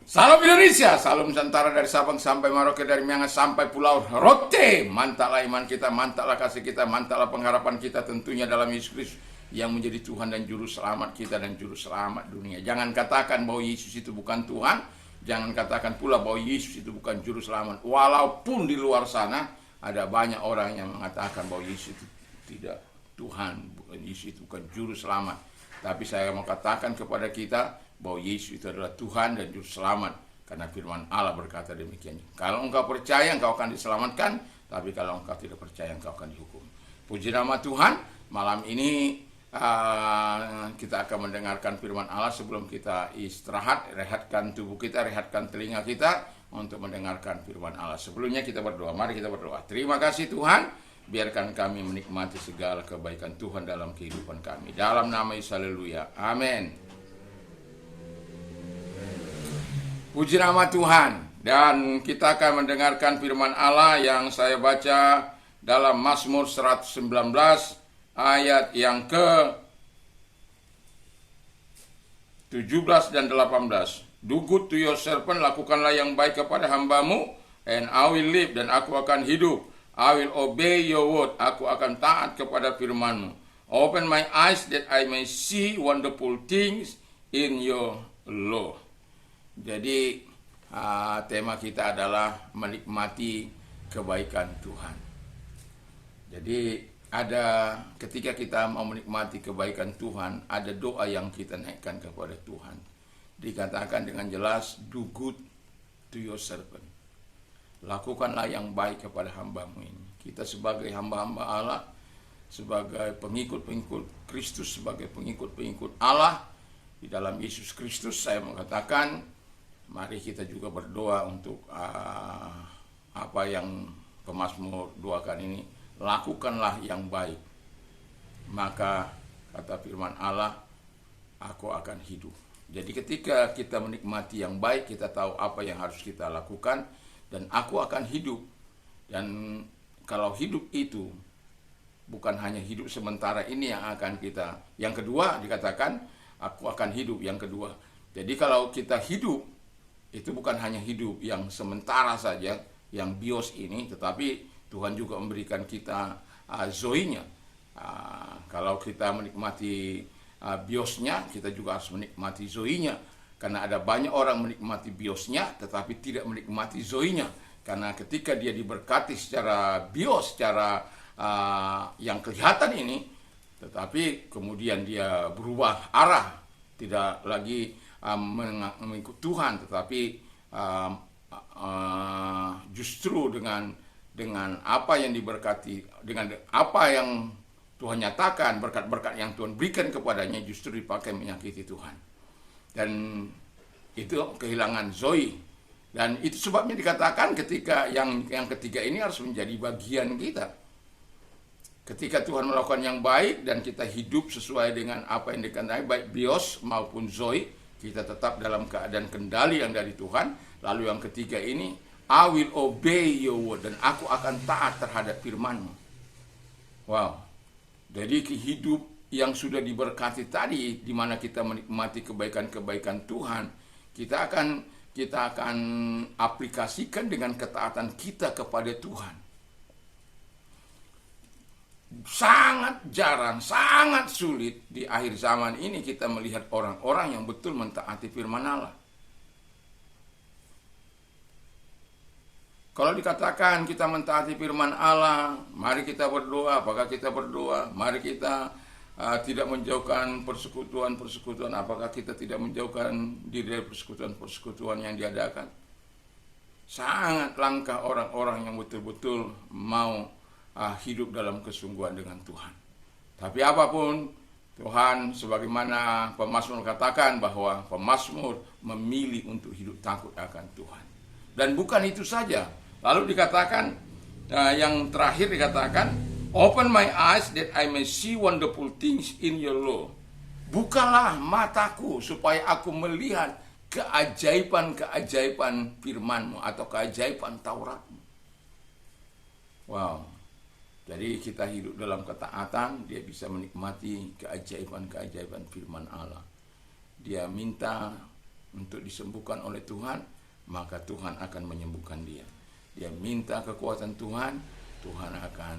Salam Indonesia, salam Nusantara dari Sabang sampai Merauke, dari Miangas sampai Pulau Rote. Mantaplah iman kita, mantaplah kasih kita, mantaplah pengharapan kita tentunya dalam Yesus Kristus yang menjadi Tuhan dan Juru Selamat kita dan Juru Selamat dunia. Jangan katakan bahwa Yesus itu bukan Tuhan, jangan katakan pula bahwa Yesus itu bukan Juru Selamat. Walaupun di luar sana ada banyak orang yang mengatakan bahwa Yesus itu tidak Tuhan, Yesus itu bukan Juru Selamat. Tapi saya mau katakan kepada kita bahwa Yesus itu adalah Tuhan dan Juru Selamat, karena firman Allah berkata demikian. Kalau engkau percaya, engkau akan diselamatkan, tapi kalau engkau tidak percaya, engkau akan dihukum. Puji nama Tuhan. Malam ini kita akan mendengarkan firman Allah. Sebelum kita istirahat, rehatkan tubuh kita, rehatkan telinga kita untuk mendengarkan firman Allah. Sebelumnya kita berdoa. Mari kita berdoa. Terima kasih Tuhan, biarkan kami menikmati segala kebaikan Tuhan dalam kehidupan kami. Dalam nama Yesus, haleluya. Amin. Puji nama Tuhan. Dan kita akan mendengarkan firman Allah yang saya baca dalam Mazmur 119 ayat yang ke 17 dan 18. Do good to your servant, lakukanlah yang baik kepada hambamu, and I will live, dan aku akan hidup. I will obey your word, aku akan taat kepada firman-Mu. Open my eyes that I may see wonderful things in your law. Jadi tema kita adalah menikmati kebaikan Tuhan. Jadi ada ketika kita mau menikmati kebaikan Tuhan, ada doa yang kita naikkan kepada Tuhan. Dikatakan dengan jelas, do good to your servant. Lakukanlah yang baik kepada hambamu ini. Kita sebagai hamba-hamba Allah, sebagai pengikut-pengikut Kristus, sebagai pengikut-pengikut Allah di dalam Yesus Kristus, saya mengatakan, mari kita juga berdoa untuk apa yang pemazmur doakan ini. Lakukanlah yang baik, maka kata firman Allah, aku akan hidup. Jadi ketika kita menikmati yang baik, kita tahu apa yang harus kita lakukan, dan aku akan hidup. Dan kalau hidup itu bukan hanya hidup sementara ini yang akan kita. Yang kedua dikatakan, aku akan hidup. Yang kedua, jadi kalau kita hidup, itu bukan hanya hidup yang sementara saja, yang bios ini, tetapi Tuhan juga memberikan kita zoinya. Kalau kita menikmati biosnya, kita juga harus menikmati zoinya. Karena ada banyak orang menikmati biosnya, tetapi tidak menikmati zoinya. Karena ketika dia diberkati secara bios, secara yang kelihatan ini, tetapi kemudian dia berubah arah, tidak lagi mengikut Tuhan, tetapi justru dengan apa yang diberkati, dengan apa yang Tuhan nyatakan, berkat-berkat yang Tuhan berikan kepadanya, justru dipakai menyakiti Tuhan. Dan itu kehilangan zoe. Dan itu sebabnya dikatakan ketika yang ketiga ini harus menjadi bagian kita. Ketika Tuhan melakukan yang baik dan kita hidup sesuai dengan apa yang dikatakan, baik bios maupun zoe, kita tetap dalam keadaan kendali yang dari Tuhan. Lalu yang ketiga ini, I will obey your word, dan aku akan taat terhadap firman-Mu. Wow. Jadi hidup yang sudah diberkati tadi, di mana kita menikmati kebaikan-kebaikan Tuhan, kita akan aplikasikan dengan ketaatan kita kepada Tuhan. Sangat jarang, sangat sulit di akhir zaman ini kita melihat orang-orang yang betul mentaati firman Allah. Kalau dikatakan kita mentaati firman Allah, mari kita berdoa. Apakah kita berdoa? Mari kita tidak menjauhkan persekutuan-persekutuan. Apakah kita tidak menjauhkan diri dari persekutuan-persekutuan yang diadakan? Sangat langka orang-orang yang betul-betul mau hidup dalam kesungguhan dengan Tuhan. Tapi apapun, Tuhan sebagaimana pemazmur katakan bahwa pemazmur memilih untuk hidup takut akan Tuhan. Dan bukan itu saja. Lalu dikatakan, yang terakhir dikatakan, open my eyes that I may see wonderful things in your law. Bukalah mataku supaya aku melihat keajaiban-keajaiban firman-Mu atau keajaiban Taurat-Mu. Wow. Jadi kita hidup dalam ketaatan, dia bisa menikmati keajaiban-keajaiban firman Allah. Dia minta untuk disembuhkan oleh Tuhan, maka Tuhan akan menyembuhkan dia. Dia minta kekuatan Tuhan, Tuhan akan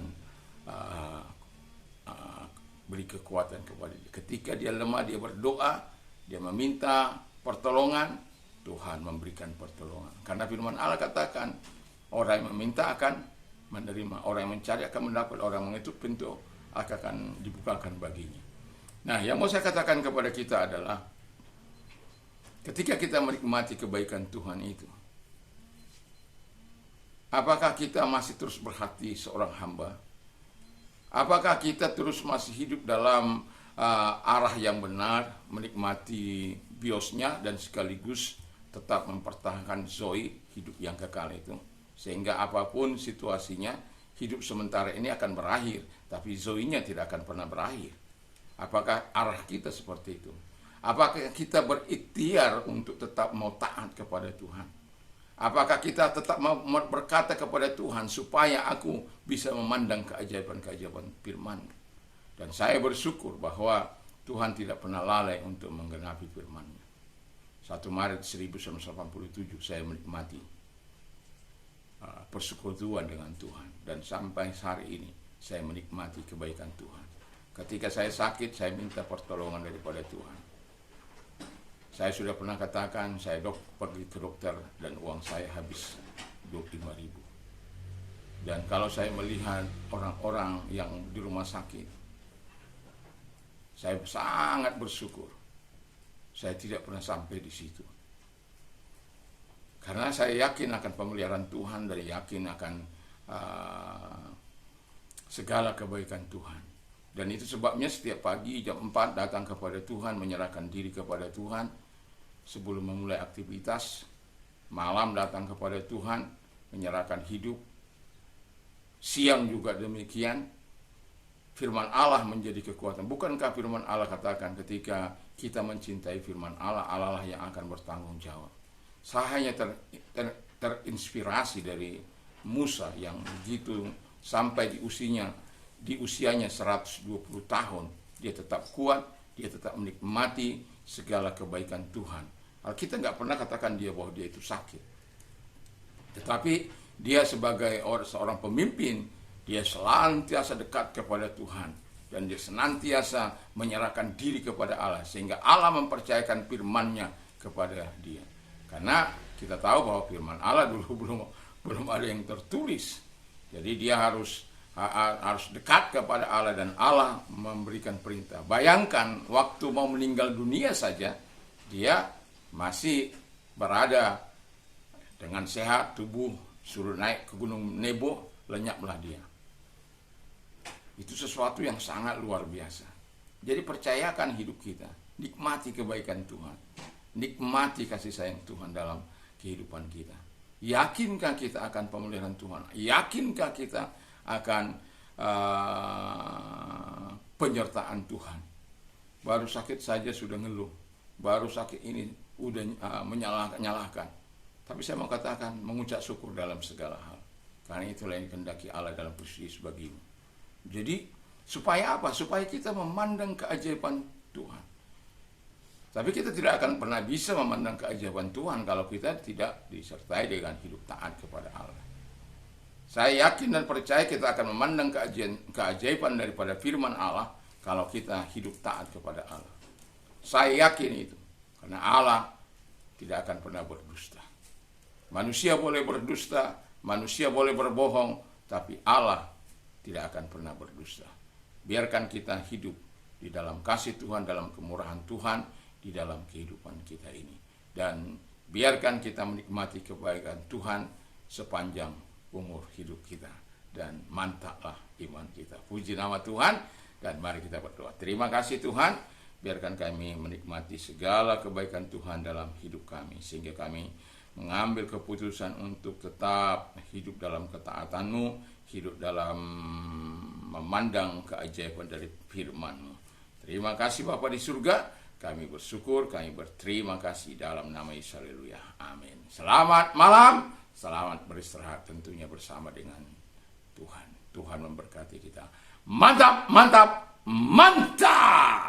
beri kekuatan kepada dia. Ketika dia lemah, dia berdoa, dia meminta pertolongan, Tuhan memberikan pertolongan. Karena firman Allah katakan, orang yang meminta akan menerima, orang yang mencari akan mendapat, orang yang mengetuk pintu akan dibukakan baginya. Nah, yang mau saya katakan kepada kita adalah, ketika kita menikmati kebaikan Tuhan itu, apakah kita masih terus berhati seorang hamba? Apakah kita terus masih hidup dalam arah yang benar, menikmati biosnya dan sekaligus tetap mempertahankan zoe, hidup yang kekal itu? Sehingga apapun situasinya, hidup sementara ini akan berakhir, tapi zoe-nya tidak akan pernah berakhir. Apakah arah kita seperti itu? Apakah kita berikhtiar untuk tetap mau taat kepada Tuhan? Apakah kita tetap mau berkata kepada Tuhan, supaya aku bisa memandang keajaiban-keajaiban firman? Dan saya bersyukur bahwa Tuhan tidak pernah lalai untuk menggenapi firman-Nya. 1 Maret 1987 saya menikmati persekutuan dengan Tuhan. Dan sampai hari ini saya menikmati kebaikan Tuhan. Ketika saya sakit, saya minta pertolongan daripada Tuhan. Saya sudah pernah katakan, saya pergi ke dokter dan uang saya habis 25.000. Dan kalau saya melihat orang-orang yang di rumah sakit, saya sangat bersyukur. Saya tidak pernah sampai di situ. Karena saya yakin akan pemeliharaan Tuhan dan yakin akan segala kebaikan Tuhan. Dan itu sebabnya setiap pagi jam 4 datang kepada Tuhan, menyerahkan diri kepada Tuhan. Sebelum memulai aktivitas, malam datang kepada Tuhan, menyerahkan hidup. Siang juga demikian. Firman Allah menjadi kekuatan. Bukankah firman Allah katakan ketika kita mencintai firman Allah, Allah lah yang akan bertanggung jawab. Saya hanya terinspirasi dari Musa yang begitu sampai di usianya 120 tahun. Dia tetap kuat, dia tetap menikmati segala kebaikan Tuhan. Kita nggak pernah katakan dia bahwa dia itu sakit. Tetapi dia sebagai seorang pemimpin, dia senantiasa dekat kepada Tuhan. Dan dia senantiasa menyerahkan diri kepada Allah. Sehingga Allah mempercayakan firman-Nya kepada dia. Karena kita tahu bahwa firman Allah dulu belum ada yang tertulis. Jadi dia harus dekat kepada Allah dan Allah memberikan perintah. Bayangkan waktu mau meninggal dunia saja, dia masih berada dengan sehat tubuh, suruh naik ke Gunung Nebo, lenyaplah dia. Itu sesuatu yang sangat luar biasa. Jadi percayakan hidup kita, nikmati kebaikan Tuhan, nikmati kasih sayang Tuhan dalam kehidupan kita. Yakinkah kita akan pemeliharaan Tuhan? Yakinkah kita akan penyertaan Tuhan? Baru sakit saja sudah ngeluh, baru sakit ini udah menyalahkan. Tapi saya mau katakan, mengucap syukur dalam segala hal. Karena itulah yang dikehendaki Allah dalam Kristus bagimu. Jadi supaya apa? Supaya kita memandang keajaiban Tuhan. Tapi kita tidak akan pernah bisa memandang keajaiban Tuhan kalau kita tidak disertai dengan hidup taat kepada Allah. Saya yakin dan percaya kita akan memandang keajaiban daripada firman Allah kalau kita hidup taat kepada Allah. Saya yakin itu. Karena Allah tidak akan pernah berdusta. Manusia boleh berdusta, manusia boleh berbohong, tapi Allah tidak akan pernah berdusta. Biarkan kita hidup di dalam kasih Tuhan, dalam kemurahan Tuhan, di dalam kehidupan kita ini. Dan biarkan kita menikmati kebaikan Tuhan sepanjang umur hidup kita. Dan mantaplah iman kita. Puji nama Tuhan, dan mari kita berdoa. Terima kasih Tuhan. Biarkan kami menikmati segala kebaikan Tuhan dalam hidup kami. Sehingga kami mengambil keputusan untuk tetap hidup dalam ketaatan-Mu, hidup dalam memandang keajaiban dari firman-Mu. Terima kasih Bapa di surga. Kami bersyukur, kami berterima kasih dalam nama Yesus. Haleluya. Amin. Selamat malam. Selamat beristirahat tentunya bersama dengan Tuhan. Tuhan memberkati kita. Mantap, mantap, mantap.